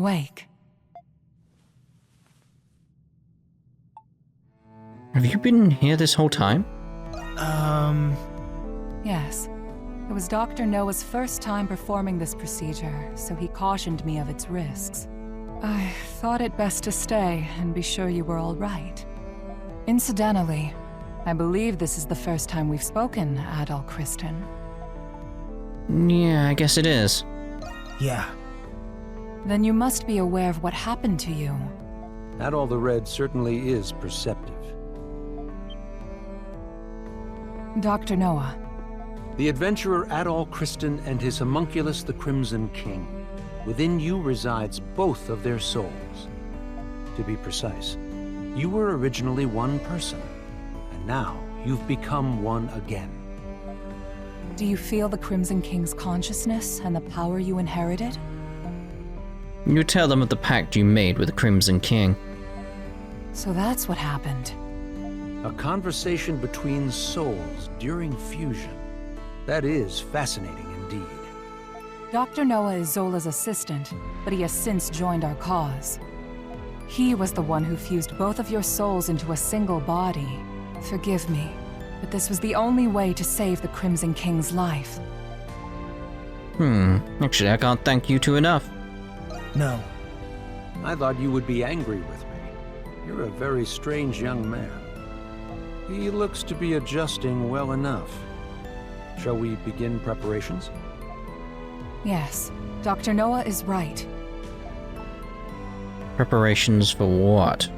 awake. Have you been here this whole time? Yes. It was Dr. Noah's first time performing this procedure, so he cautioned me of its risks. I thought it best to stay and be sure you were all right. Incidentally, I believe this is the first time we've spoken, Adol Christin. Yeah, I guess it is. Yeah. Then you must be aware of what happened to you. Adol the Red certainly is perceptive. Dr. Noah. The adventurer Adol Christin and his homunculus the Crimson King. Within you resides both of their souls. To be precise, you were originally one person, and now you've become one again. Do you feel the Crimson King's consciousness and the power you inherited? You tell them of the pact you made with the Crimson King. So that's what happened. A conversation between souls during fusion. That is fascinating indeed. Dr. Noah is Zola's assistant, but he has since joined our cause. He was the one who fused both of your souls into a single body. Forgive me, but this was the only way to save the Crimson King's life. Actually, I can't thank you two enough. No. I thought you would be angry with me. You're a very strange young man. He looks to be adjusting well enough. Shall we begin preparations? Yes, Dr. Noah is right. Preparations for what?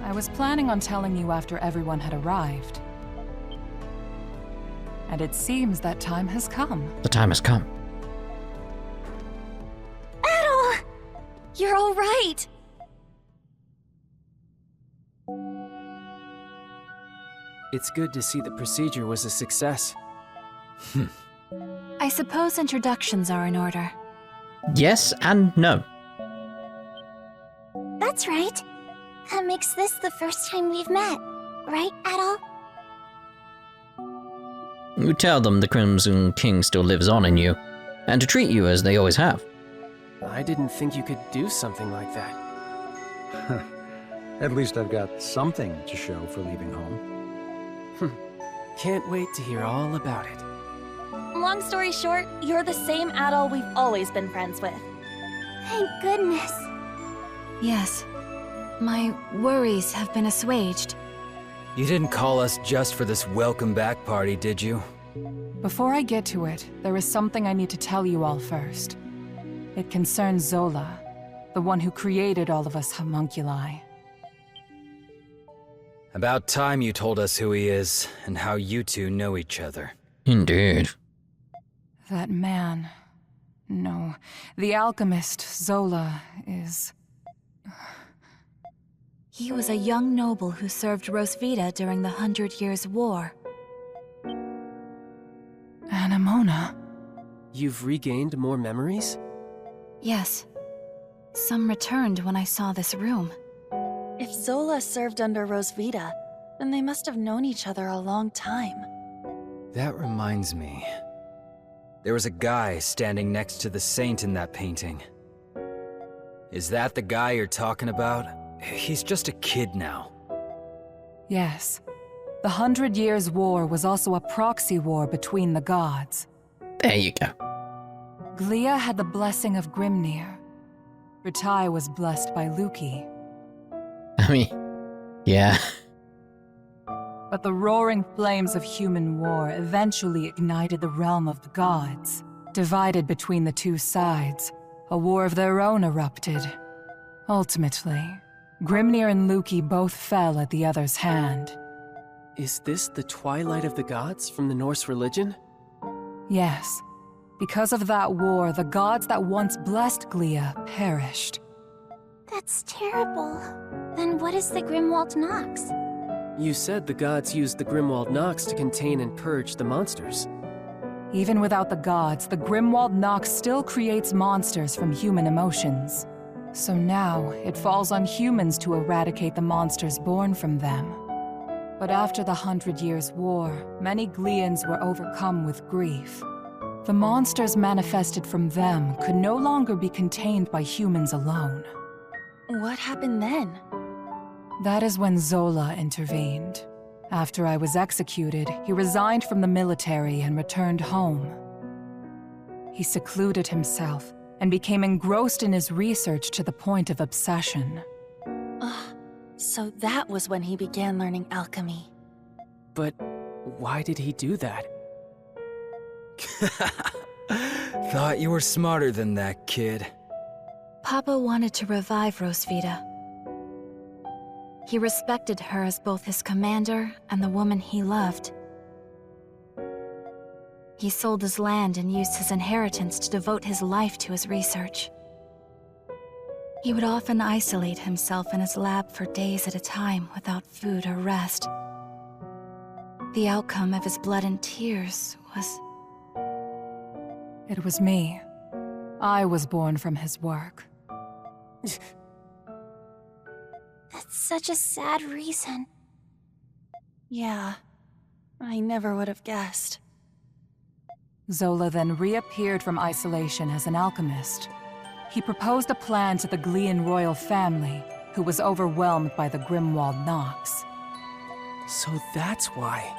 I was planning on telling you after everyone had arrived. And it seems that time has come. The time has come. Adol! You're all right! It's good to see the procedure was a success. I suppose introductions are in order. Yes and no. That's right. That makes this the first time we've met, right, Adol? You tell them the Crimson King still lives on in you, and to treat you as they always have. I didn't think you could do something like that. At least I've got something to show for leaving home. Can't wait to hear all about it. Long story short, you're the same Adol we've always been friends with. Thank goodness. Yes. My worries have been assuaged. You didn't call us just for this welcome back party, did you? Before I get to it, there is something I need to tell you all first. It concerns Zola, the one who created all of us homunculi. About time you told us who he is, and how you two know each other. Indeed. That man... No, the alchemist, Zola, is... He was a young noble who served Rosvita during the 100 Years' War. Anemona. You've regained more memories? Yes. Some returned when I saw this room. If Zola served under Rosvita, then they must have known each other a long time. That reminds me. There was a guy standing next to the saint in that painting. Is that the guy you're talking about? He's just a kid now. Yes. The 100 Years' War was also a proxy war between the gods. There you go. Glia had the blessing of Grimnir. Ritai was blessed by Luki. I mean, yeah. But the roaring flames of human war eventually ignited the realm of the gods. Divided between the two sides, a war of their own erupted. Ultimately, Grimnir and Luki both fell at the other's hand. Is this the Twilight of the Gods from the Norse religion? Yes. Because of that war, the gods that once blessed Glia perished. That's terrible. Then what is the Grimwald Nox? You said the gods used the Grimwald Nox to contain and purge the monsters. Even without the gods, the Grimwald Nox still creates monsters from human emotions. So now, it falls on humans to eradicate the monsters born from them. But after the 100 Years' War, many Glians were overcome with grief. The monsters manifested from them could no longer be contained by humans alone. What happened then? That is when Zola intervened. After I was executed, he resigned from the military and returned home. He secluded himself and became engrossed in his research to the point of obsession. So that was when he began learning alchemy. But why did he do that? Thought you were smarter than that, kid. Papa wanted to revive Rosvita. He respected her as both his commander and the woman he loved. He sold his land and used his inheritance to devote his life to his research. He would often isolate himself in his lab for days at a time without food or rest. The outcome of his blood and tears was... It was me. I was born from his work. That's such a sad reason. Yeah, I never would have guessed. Zola then reappeared from isolation as an alchemist. He proposed a plan to the Glean royal family, who was overwhelmed by the Grimwald Nox. So that's why.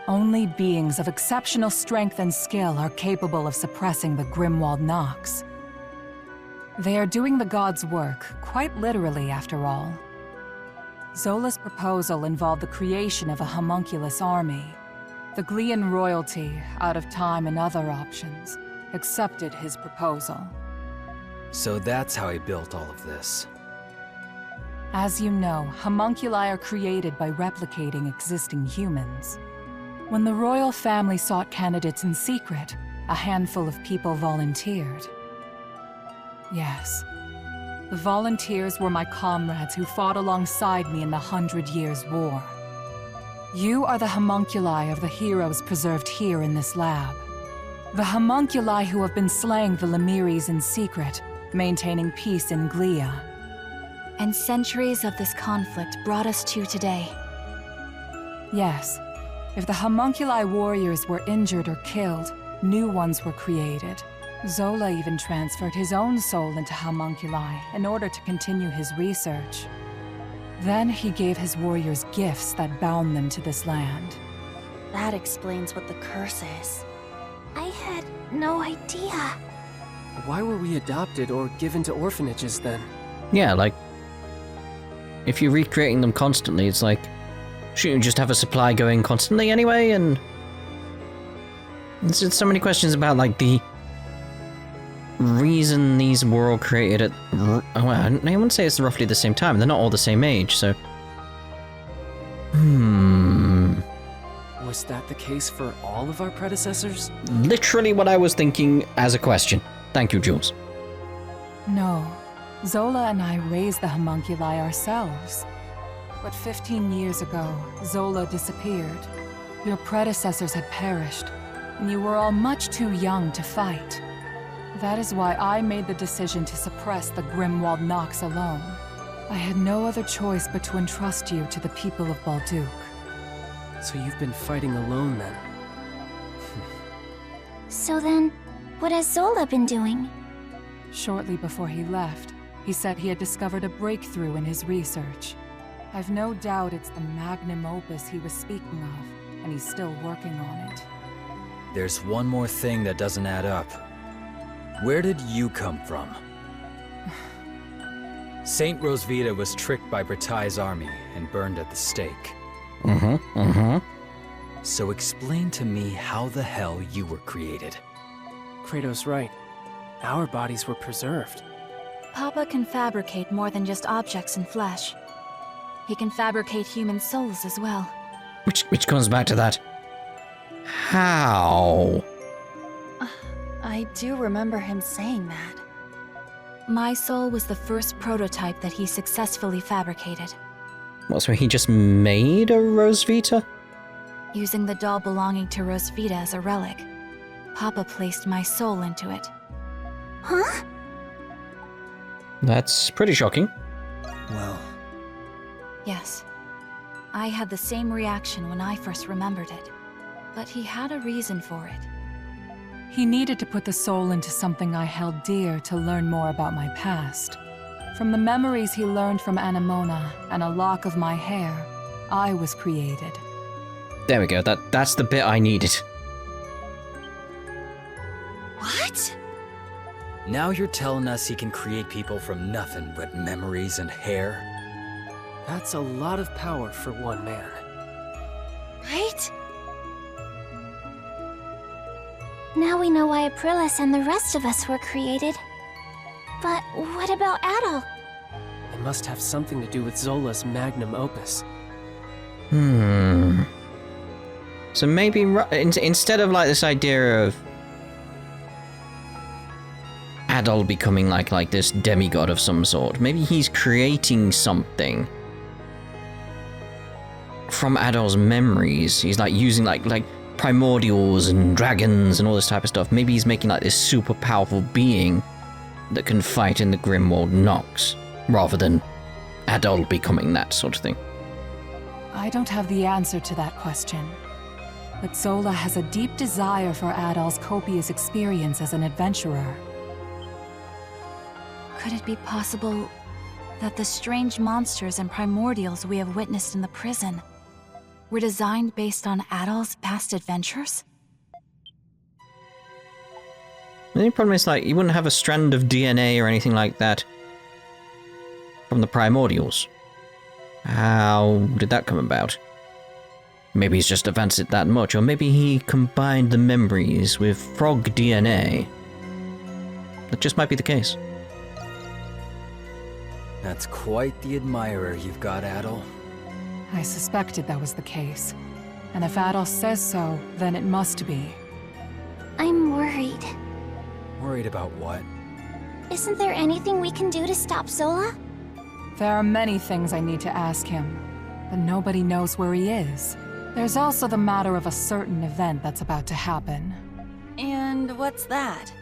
Only beings of exceptional strength and skill are capable of suppressing the Grimwald Nox. They are doing the gods' work, quite literally after all. Zola's proposal involved the creation of a homunculus army. The Glean royalty, out of time and other options, accepted his proposal. So that's how he built all of this. As you know, homunculi are created by replicating existing humans. When the royal family sought candidates in secret, a handful of people volunteered. Yes, the volunteers were my comrades who fought alongside me in the 100 Years' War. You are the homunculi of the heroes preserved here in this lab. The homunculi who have been slaying the Lemiris in secret, maintaining peace in Glea. And centuries of this conflict brought us to today. Yes, if the homunculi warriors were injured or killed, new ones were created. Zola even transferred his own soul into homunculi in order to continue his research. Then he gave his warriors gifts that bound them to this land. That explains what the curse is. I had no idea. Why were we adopted or given to orphanages then? Yeah, like, if you're recreating them constantly, it's like, shouldn't you just have a supply going constantly anyway? And there's just so many questions about, like, the reason these were all created at... I wouldn't say it's roughly the same time. They're not all the same age, so... Was that the case for all of our predecessors? Literally what I was thinking as a question. Thank you, Jules. No, Zola and I raised the homunculi ourselves. But 15 years ago, Zola disappeared. Your predecessors had perished, and you were all much too young to fight. That is why I made the decision to suppress the Grimwald Nox alone. I had no other choice but to entrust you to the people of Balduq. So you've been fighting alone then? So then, what has Zola been doing? Shortly before he left, he said he had discovered a breakthrough in his research. I've no doubt it's the magnum opus he was speaking of, and he's still working on it. There's one more thing that doesn't add up. Where did you come from? Saint Rosvita was tricked by Bratai's army and burned at the stake. So explain to me how the hell you were created. Kratos' right. Our bodies were preserved. Papa can fabricate more than just objects and flesh. He can fabricate human souls as well. Which comes back to that. How? I do remember him saying that. My soul was the first prototype that he successfully fabricated. What, so he just made a Rosvita? Using the doll belonging to Rosvita as a relic, Papa placed my soul into it. Huh? That's pretty shocking. Well, Yes. I had the same reaction when I first remembered it. But he had a reason for it. He needed to put the soul into something I held dear to learn more about my past. From the memories he learned from Anemona and a lock of my hair, I was created. There we go. That's the bit I needed. What? Now you're telling us he can create people from nothing but memories and hair? That's a lot of power for one man. Right? Now we know why Aprilis and the rest of us were created. But what about Adol? It must have something to do with Zola's magnum opus. So maybe instead of like this idea of Adol becoming like this demigod of some sort, maybe he's creating something from Adol's memories. He's like using like primordials and dragons and all this type of stuff. Maybe he's making like this super powerful being that can fight in the Grimwald Nox, rather than Adol becoming that sort of thing. I don't have the answer to that question. But Zola has a deep desire for Adol's copious experience as an adventurer. Could it be possible that the strange monsters and primordials we have witnessed in the prison were designed based on Adol's past adventures? The only problem is, like, you wouldn't have a strand of DNA or anything like that from the primordials. How did that come about? Maybe he's just advanced it that much, or maybe he combined the memories with frog DNA. That just might be the case. That's quite the admirer you've got, Adol. I suspected that was the case. And if Adol says so, then it must be. I'm worried. Worried about what? Isn't there anything we can do to stop Zola? There are many things I need to ask him, but nobody knows where he is. There's also the matter of a certain event that's about to happen. And what's that?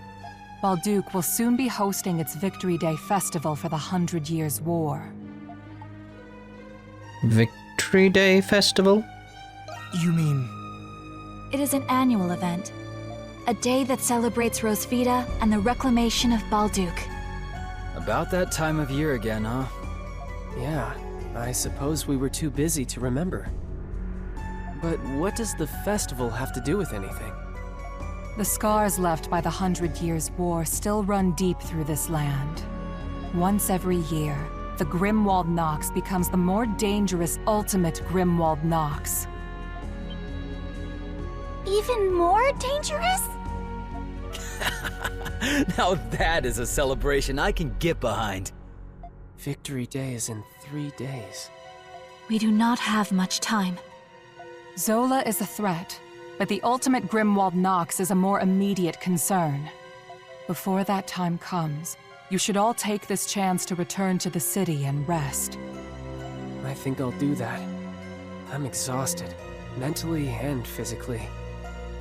Balduq will soon be hosting its Victory Day festival for the 100 Years' War. Victory Day Festival? You mean... It is an annual event. A day that celebrates Rosvita and the reclamation of Balduq. About that time of year again, huh? Yeah, I suppose we were too busy to remember. But what does the festival have to do with anything? The scars left by the 100 Years' War still run deep through this land. Once every year, the Grimwald Nox becomes the more dangerous ultimate Grimwald Nox. Even more dangerous? Now that is a celebration I can get behind. Victory Day is in 3 days. We do not have much time. Zola is a threat, but the ultimate Grimwald Nox is a more immediate concern. Before that time comes, you should all take this chance to return to the city and rest. I think I'll do that. I'm exhausted, mentally and physically.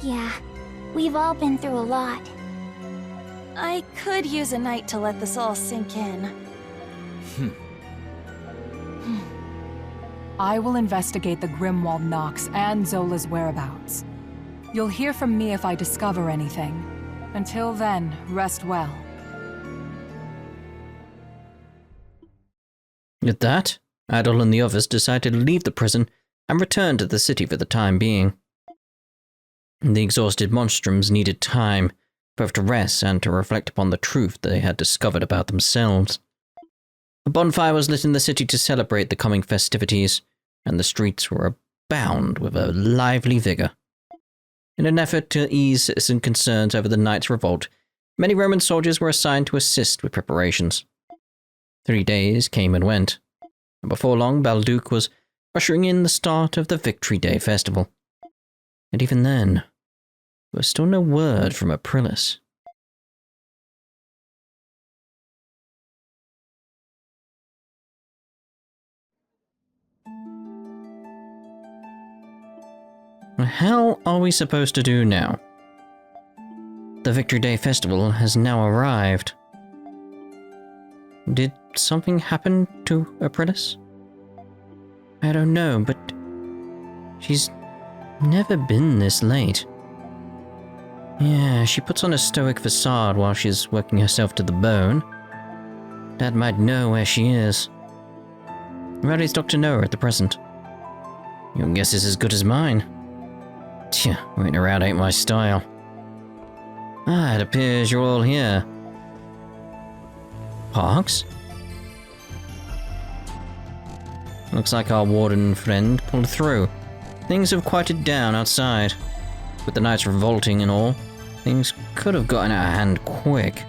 Yeah, we've all been through a lot. I could use a night to let this all sink in. I will investigate the Grimwald Nox and Zola's whereabouts. You'll hear from me if I discover anything. Until then, rest well. With that, Adol and the others decided to leave the prison and return to the city for the time being. The exhausted monstrums needed time, both to rest and to reflect upon the truth they had discovered about themselves. A bonfire was lit in the city to celebrate the coming festivities, and the streets were abound with a lively vigor. In an effort to ease citizen concerns over the night's revolt, many Roman soldiers were assigned to assist with preparations. 3 days came and went, and before long Balduq was ushering in the start of the Victory Day festival. And even then, there was still no word from Aprilis. How are we supposed to do now? The Victory Day festival has now arrived. Did something happen to Aprilis? I don't know, but she's never been this late. Yeah, she puts on a stoic facade while she's working herself to the bone. Dad might know where she is. Where is Dr. Noah at the present? Your guess is as good as mine. Tch, waiting around ain't my style. It appears you're all here. Parks? Looks like our warden friend pulled through. Things have quieted down outside. With the knights revolting and all, things could have gotten out of hand quick.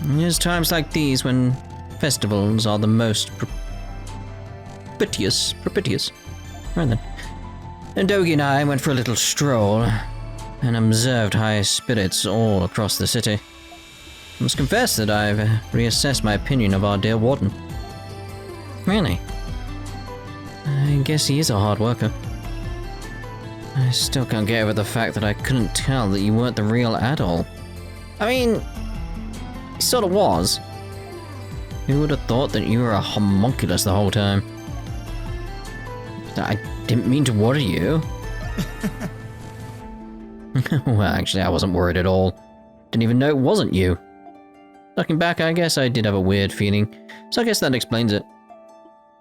There's times like these when festivals are the most propitious. Right then. And Dogi and I went for a little stroll, and observed high spirits all across the city. I must confess that I've reassessed my opinion of our dear warden. Really? I guess he is a hard worker. I still can't get over the fact that I couldn't tell that you weren't the real Adol. I mean, he sort of was. Who would have thought that you were a homunculus the whole time? I didn't mean to worry you. Well, actually, I wasn't worried at all. Didn't even know it wasn't you. Looking back, I guess I did have a weird feeling, so I guess that explains it.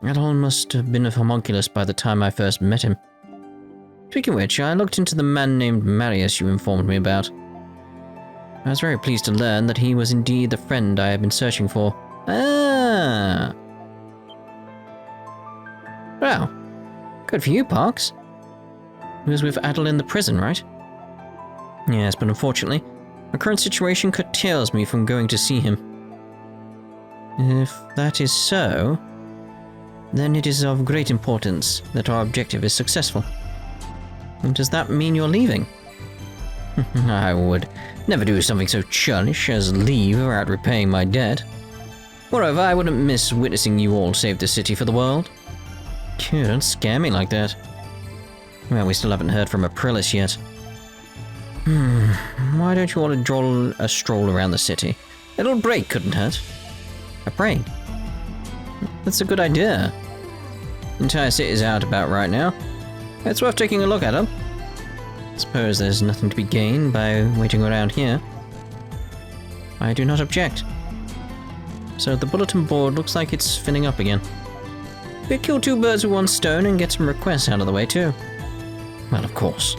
Adol must have been a homunculus by the time I first met him. Speaking of which, I looked into the man named Marius you informed me about. I was very pleased to learn that he was indeed the friend I had been searching for. Ah! Well, good for you, Parks. He was with Adol in the prison, right? Yes, but unfortunately, my current situation curtails me from going to see him. If that is so, then it is of great importance that our objective is successful. And does that mean you're leaving? I would never do something so churlish as leave without repaying my debt. Moreover, I wouldn't miss witnessing you all save the city for the world. Don't scare me like that. Well, we still haven't heard from Aprilis yet. Why don't you want to draw a stroll around the city? A little break couldn't hurt. A break? That's a good idea. The entire city's out about right now. It's worth taking a look at them. Suppose there's nothing to be gained by waiting around here. I do not object. So the bulletin board looks like it's filling up again. We could kill two birds with one stone and get some requests out of the way too. Well, of course.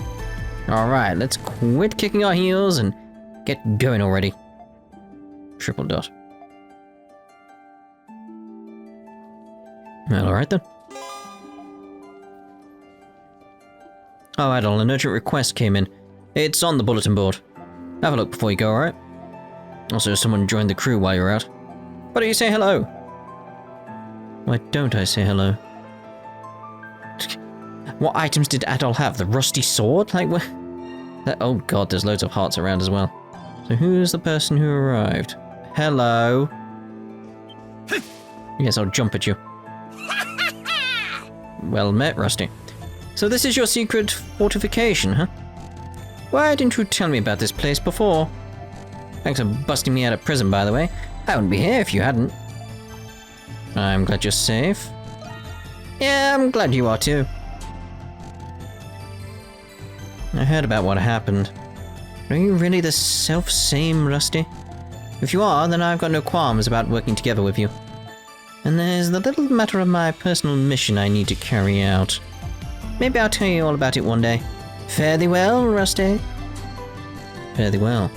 Alright, let's quit kicking our heels and get going already. Triple dot. Well, alright then. Oh, Adol, an urgent request came in. It's on the bulletin board. Have a look before you go, alright? Also, someone joined the crew while you're out. Why don't you say hello? Why don't I say hello? What items did Adol have? The rusty sword? Like, what? Oh god, there's loads of hearts around as well. So who's the person who arrived? Hello? Yes, I'll jump at you. Well met, Rusty. So this is your secret fortification, huh? Why didn't you tell me about this place before? Thanks for busting me out of prison, by the way. I wouldn't be here if you hadn't. I'm glad you're safe. Yeah, I'm glad you are too. I heard about what happened. Are you really the self-same Rusty? If you are, then I've got no qualms about working together with you. And there's the little matter of my personal mission I need to carry out. Maybe I'll tell you all about it one day. Fare thee well, Rusty. Fare thee well.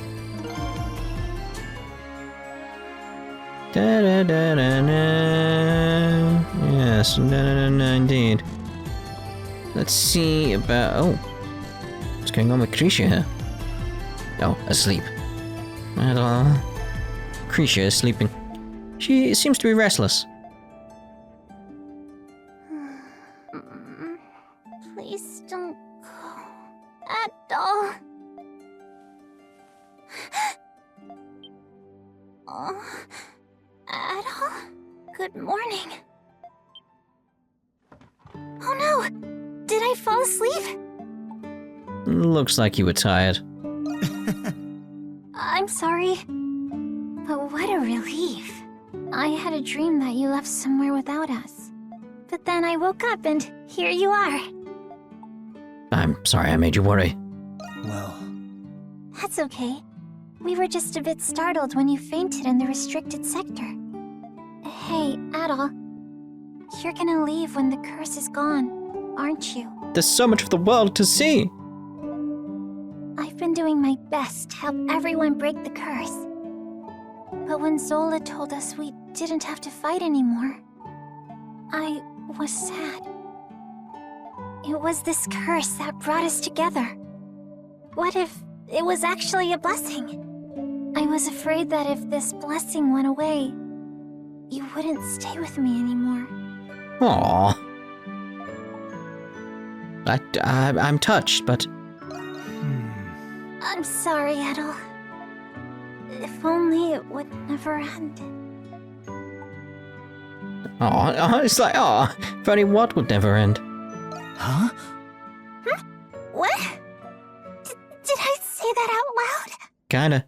Da-da-da-da-da. Yes, da-da-da-da, indeed. Let's see about... Oh. What's going on with Krysha here? Oh, asleep. Krysha is sleeping. She seems to be restless. Please don't go. Adol. Oh, Adol? Good morning. Oh no! Did I fall asleep? Looks like you were tired. I'm sorry. But what a relief. I had a dream that you left somewhere without us. But then I woke up and here you are. I'm sorry I made you worry. Well, That's okay. We were just a bit startled when you fainted in the restricted sector. Hey, Adol. You're gonna leave when the curse is gone, aren't you? There's so much of the world to see. I've been doing my best to help everyone break the curse. But when Zola told us we didn't have to fight anymore, I was sad. It was this curse that brought us together. What if it was actually a blessing? I was afraid that if this blessing went away, you wouldn't stay with me anymore. Aww. I'm touched, but... I'm sorry, Adol. If only it would never end. Aw, it's like, aw, if only what would never end. Huh? What? Did I say that out loud? Kinda.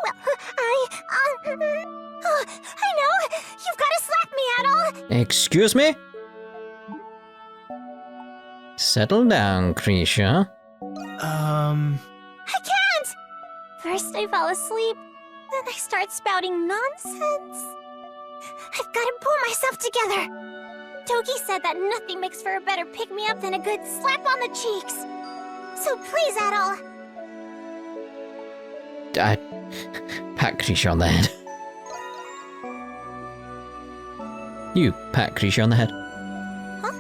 Well, I know! You've gotta slap me, Adol! Excuse me? Settle down, Krysha. I can't! First I fall asleep, then I start spouting nonsense. I've gotta pull myself together. Toki said that nothing makes for a better pick-me-up than a good slap on the cheeks. So please, Adol. I pat Krysha on the head. You pat Krysha on the head. Huh?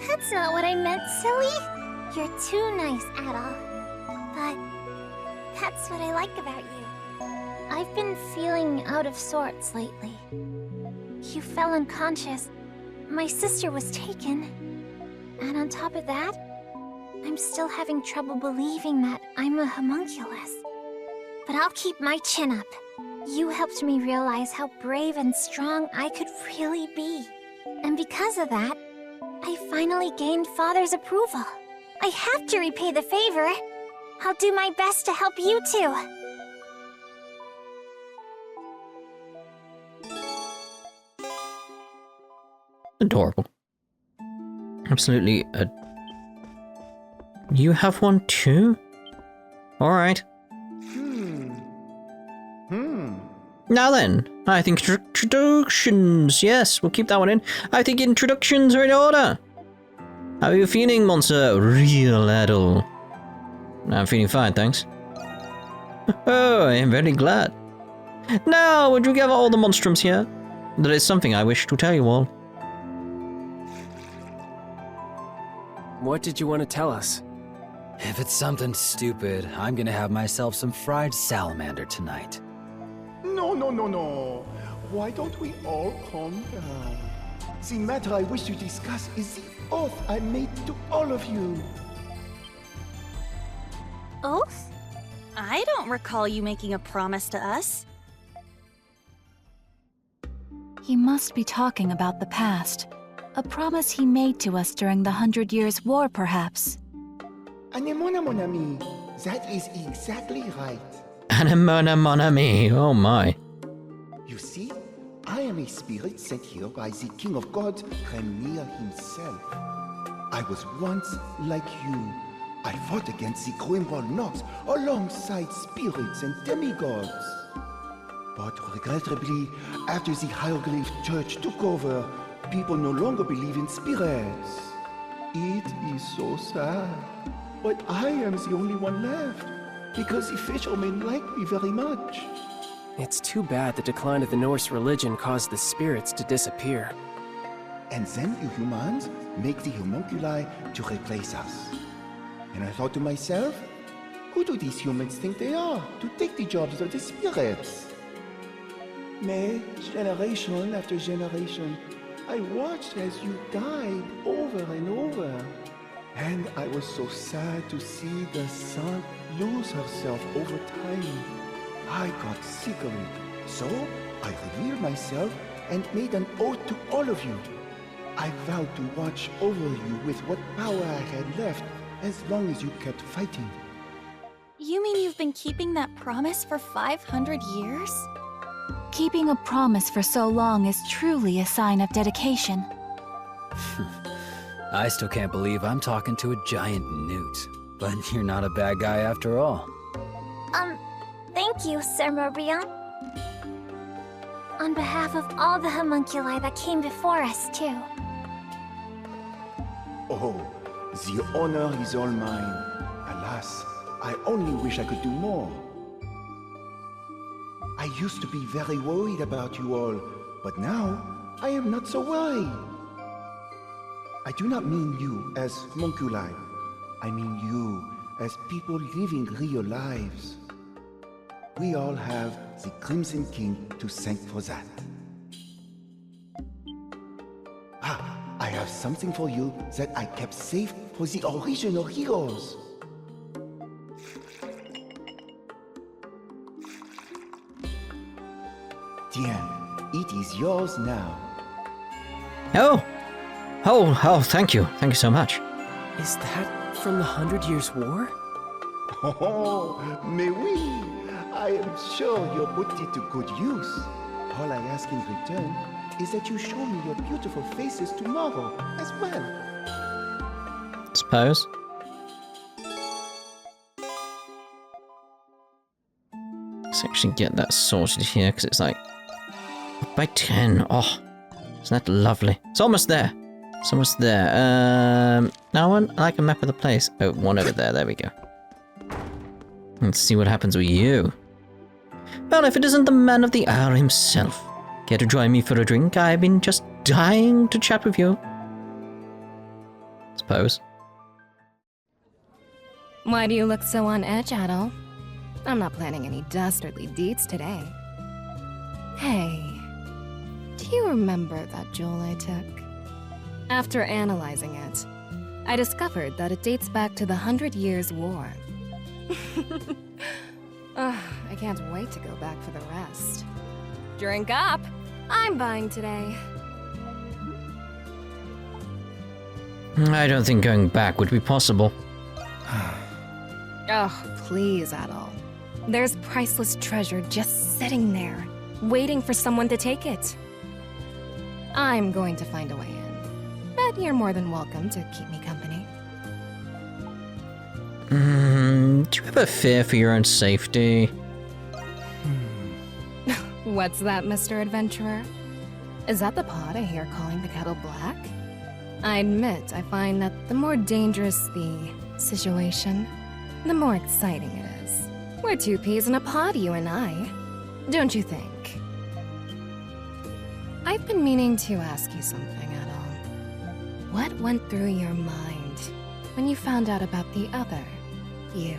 That's not what I meant, silly. You're too nice, Adol. But that's what I like about you. I've been feeling out of sorts lately. You fell unconscious. My sister was taken. And on top of that, I'm still having trouble believing that I'm a homunculus. But I'll keep my chin up. You helped me realize how brave and strong I could really be. And because of that, I finally gained Father's approval. I have to repay the favor. I'll do my best to help you too. Adorable. Absolutely You have one too? Alright. Now then, I think introductions. Yes, we'll keep that one in. I think introductions are in order. How are you feeling, Monster? Real Adol. I'm feeling fine, thanks. Oh, I am very glad. Now, would you gather all the monstrums here? There is something I wish to tell you all. What did you want to tell us? If it's something stupid, I'm gonna have myself some fried salamander tonight. No. Why don't we all calm down? The matter I wish to discuss is the oath I made to all of you. Oath? I don't recall you making a promise to us. He must be talking about the past. A promise he made to us during the 100 Years' War, perhaps. Anemona, mon ami. That is exactly right. Anemona, mon ami. Oh my. You see, I am a spirit sent here by the King of Gods, Kremir himself. I was once like you. I fought against the Grimwald Nox alongside spirits and demigods. But regrettably, after the hieroglyph church took over, people no longer believe in spirits. It is so sad. But I am the only one left, because the fishermen like me very much. It's too bad the decline of the Norse religion caused the spirits to disappear. And then you humans make the homunculi to replace us. And I thought to myself, who do these humans think they are to take the jobs of the spirits? Mais, generation after generation, I watched as you died over and over. And I was so sad to see the sun lose herself over time. I got sick of it. So, I revealed myself and made an oath to all of you. I vowed to watch over you with what power I had left, as long as you kept fighting. You mean you've been keeping that promise for 500 years? Keeping a promise for so long is truly a sign of dedication. I still can't believe I'm talking to a giant newt. But you're not a bad guy after all. Thank you, Sir Morion. On behalf of all the homunculi that came before us, too. Oh, the honor is all mine. Alas, I only wish I could do more. I used to be very worried about you all, but now I am not so worried. I do not mean you as homunculi. I mean you as people living real lives. We all have the Crimson King to thank for that. I have something for you that I kept safe for the original heroes. Tiens, it is yours now. Oh, thank you. Thank you so much. Is that from the 100 Years' War? Oh, mais oui. I am sure you'll put it to good use. All I ask in return is that you show me your beautiful faces tomorrow as well. Suppose. Let's actually get that sorted here, because it's like by 10. Oh, isn't that lovely? It's almost there. It's almost there. Now I like a map of the place. Oh, one over there. There we go. Let's see what happens with you. Well, if it isn't the man of the hour himself. Care to join me for a drink? I've been just dying to chat with you. Suppose. Why do you look so on edge, Adol? I'm not planning any dastardly deeds today. Hey, do you remember that jewel I took? After analyzing it, I discovered that it dates back to the 100 Years' War. I can't wait to go back for the rest. Drink up! I'm buying today. I don't think going back would be possible. Oh, please, Adol. There's priceless treasure just sitting there, waiting for someone to take it. I'm going to find a way in, but you're more than welcome to keep me company. Do you have a fear for your own safety? What's that, Mr. Adventurer? Is that the pot I hear calling the kettle black? I admit I find that the more dangerous the situation, the more exciting it is. We're two peas in a pod, you and I. Don't you think? I've been meaning to ask you something, Adol. What went through your mind when you found out about the other you?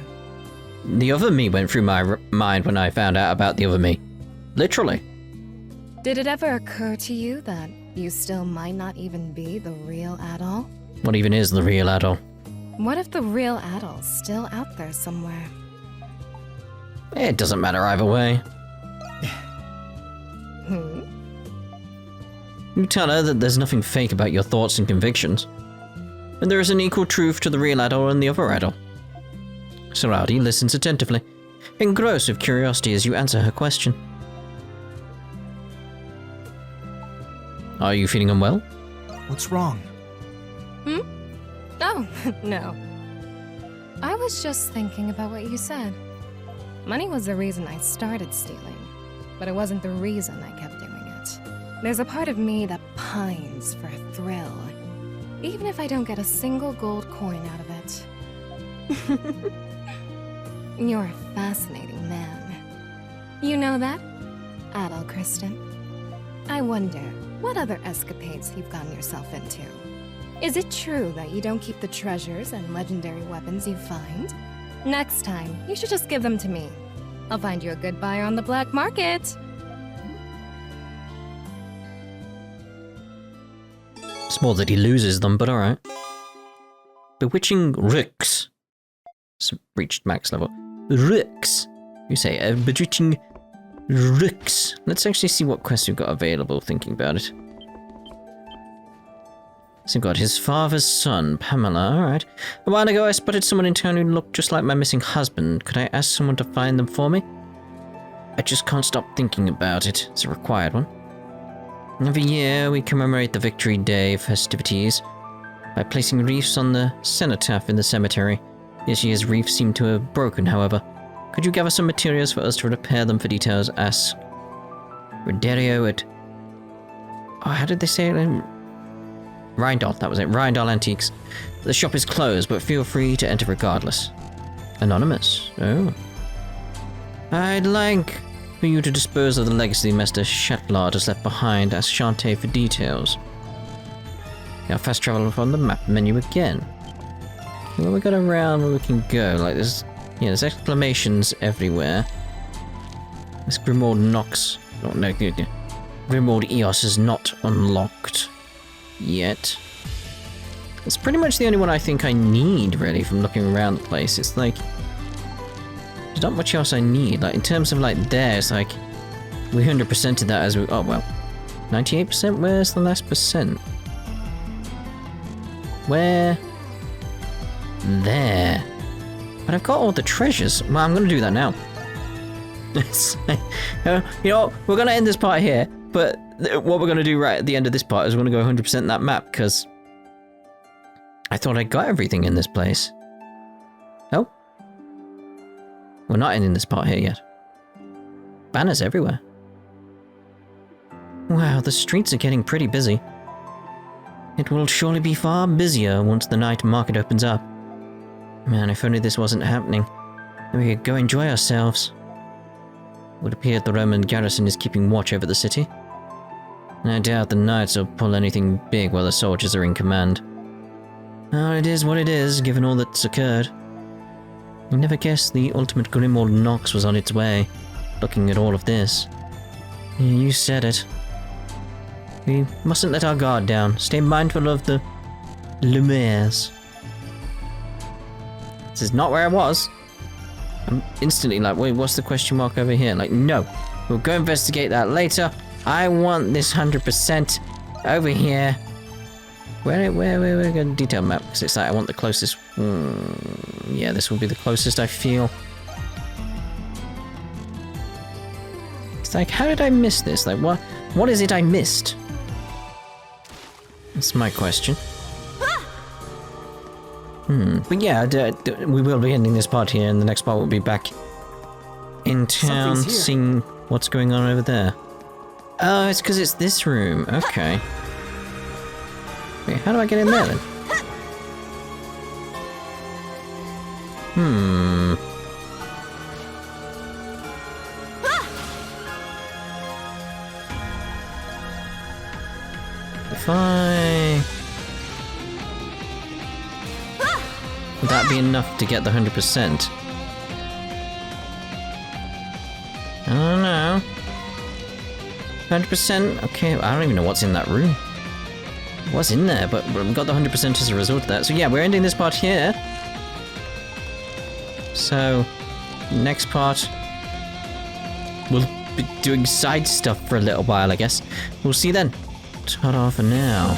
The other me went through my mind when I found out about the other me. Literally. Did it ever occur to you that you still might not even be the real Adol? What even is the real Adol? What if the real Adol's still out there somewhere? It doesn't matter either way. You tell her that there's nothing fake about your thoughts and convictions. And there is an equal truth to the real Adol and the other Adol. Saradhi listens attentively, engrossed with curiosity as you answer her question. Are you feeling unwell? What's wrong? Oh, no. I was just thinking about what you said. Money was the reason I started stealing, but it wasn't the reason I kept doing it. There's a part of me that pines for a thrill, even if I don't get a single gold coin out of it. You're a fascinating man. You know that, Adol Christin? I wonder what other escapades you've gotten yourself into. Is it true that you don't keep the treasures and legendary weapons you find? Next time, you should just give them to me. I'll find you a good buyer on the black market. It's more that he loses them, but alright. Bewitching Rooks. It's reached max level. Rooks. You say, bewitching Rooks. Let's actually see what quests we've got available, thinking about it. So we've got his father's son, Pamela, alright. A while ago I spotted someone in town who looked just like my missing husband. Could I ask someone to find them for me? I just can't stop thinking about it. It's a required one. Every year we commemorate the Victory Day festivities. by placing reefs on the cenotaph in the cemetery. This year's reefs seem to have broken, however. Could you gather some materials for us to repair them? For details, ask Roderio at... Oh, how did they say it? Rindal, that was it. Rindal Antiques. The shop is closed, but feel free to enter regardless. Anonymous. Oh. I'd like for you to dispose of the legacy Master Shatlard has left behind. Ask Shantae for details. Yeah, fast travel from the map menu again. Well, we got around where we can go. Like there's, yeah, there's exclamations everywhere. This Grimwald Nox. Oh, no, Grimwald Eos is not unlocked yet. It's pretty much the only one I think I need, really, from looking around the place. It's like, there's not much else I need. Like, in terms of, like, there, it's like, we 100%ed that as we, oh, well, 98%? Where's the last percent? Where? There. But I've got all the treasures. Well, I'm going to do that now. You know, we're going to end this part here, but what we're going to do right at the end of this part is we're going to go 100% that map, because I thought I got everything in this place. Oh. We're not ending this part here yet. Banners everywhere. Wow, the streets are getting pretty busy. It will surely be far busier once the night market opens up. Man, if only this wasn't happening, then we could go enjoy ourselves. It would appear the Roman garrison is keeping watch over the city. And I doubt the knights will pull anything big while the soldiers are in command. Oh, it is what it is, given all that's occurred. I never guessed the ultimate Grimwald Nox was on its way, looking at all of this. Yeah, you said it. We mustn't let our guard down. Stay mindful of the Lumières. This is not where I was. I'm instantly like, wait, what's the question mark over here? Like, no. We'll go investigate that later. I want this 100% over here. Where go detail map? Because it's like, I want the closest. Yeah, this will be the closest, I feel. It's like, how did I miss this? Like, what is it I missed? That's my question. But yeah, we will be ending this part here, and the next part will be back in town, seeing what's going on over there. Oh, it's because it's this room. Okay. Wait, how do I get in there then? If I... Would that be enough to get the 100%? I don't know. 100%? Okay, I don't even know what's in that room. What's in there, but we got the 100% as a result of that. So yeah, we're ending this part here. So, next part, we'll be doing side stuff for a little while, I guess. We'll see you then. Ta-da for now.